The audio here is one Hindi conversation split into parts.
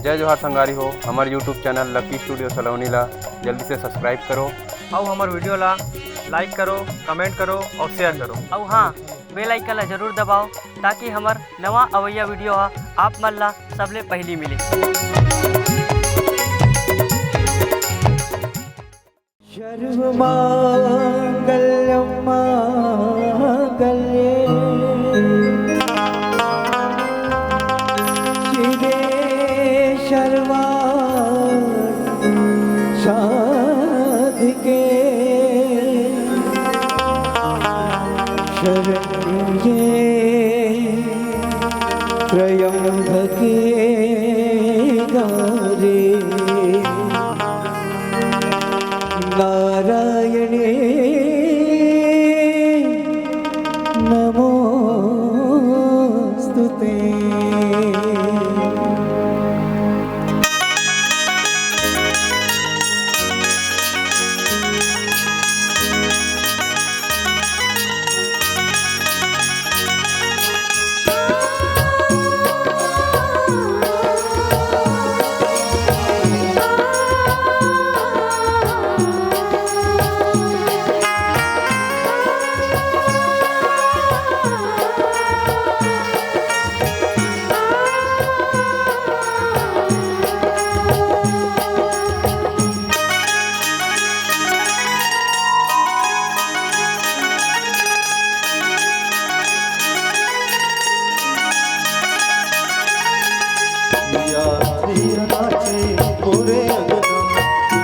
जय जोहार संगारी हो। हमारे यूट्यूब चैनल लकी स्टूडियो सलोनी ला जल्दी से सब्सक्राइब करो और हमारे वीडियो ला लाइक करो, कमेंट करो और शेयर करो। और हाँ, बेल आइकन ला जरूर दबाओ ताकि हमार नवा अवैया वीडियो आप मन ला सबले पहली मिले। सर्वमांगल्यं मांगल्ये शिवे सर्वार्थ साधिके शरण्ये त्र्यंबके गौरी नारायणे नमोस्तुते।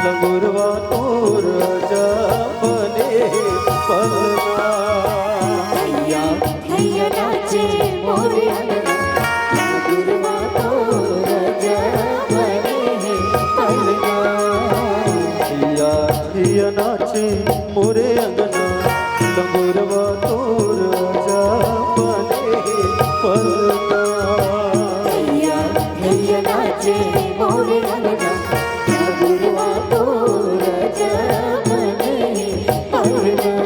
लगुरवा तोर जबने पलना भैया भैया नाचे मोरे अंगना लगुरवा तोर जबने पलना। भैया भैया नाचे मोरे अंगना लगुरवा तोर जबने पलना। भैया भैया नाचे मोरे अंगना लगुरवा तोर जबने पलना।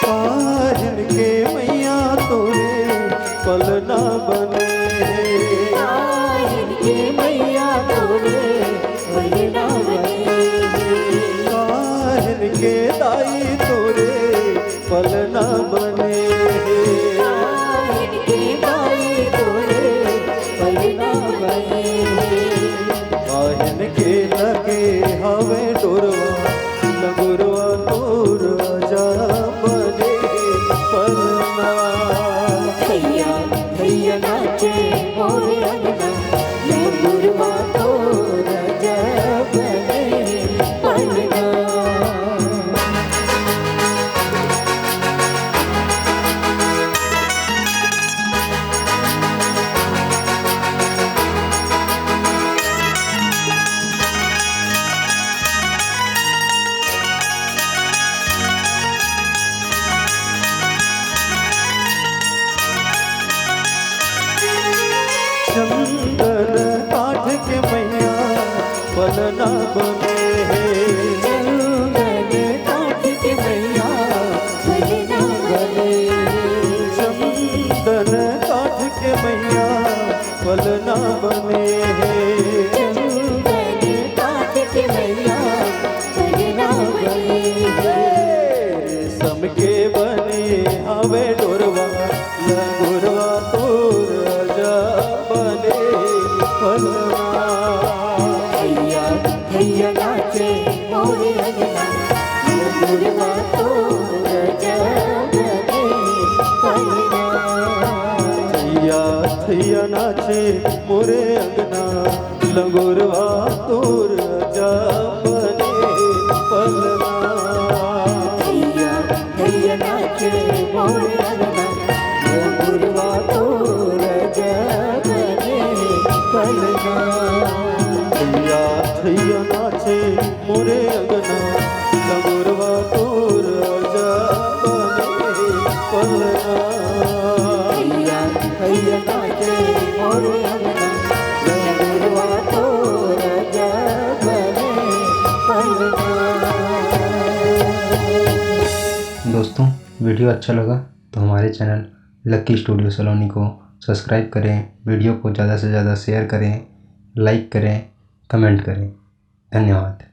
पाहिन के मैया तोरे पलना बने पाहिन के मैया तोरे पलना बने। पाहिन के दाई तोरे पलना बने पाहिन के दाई तोरे पलना बने। पाहिन के लगे हवे डोरवा लगुरवा तोर जा बने पलना। भैया भैया नाचे मोरे अंगना लगुरवा तोर जबने पलना। चंदन काठ के मैया पलना बने चंदन काठ के मैया पलना बने। चंदन काठ के मैया पलना बने चंदन काठ के मैया पलना बने। रेशम के बने हवे डोरवा लगुरवा तोर जा बने पलना। भैया भैया नाचे मोरे अंगना लगुरवा तोर जबने पलना। थैया थैया नाचे मोरे अंगना लगुरवा तोर जा बने पलना। भैया भैया नाचे मोरे अंगना लगुरवा तोर जबने पलना। थैया थैया नाचे मोरे अंगना लगुरवा तोर जा बने मैया नाचे मोरे अंगना गरुड़वा तोर जग में पलना। दोस्तों वीडियो अच्छा लगा तो हमारे चैनल लकी स्टूडियो सलोनी को सब्सक्राइब करें, वीडियो को ज़्यादा से ज़्यादा शेयर करें, लाइक करें, कमेंट करें। धन्यवाद।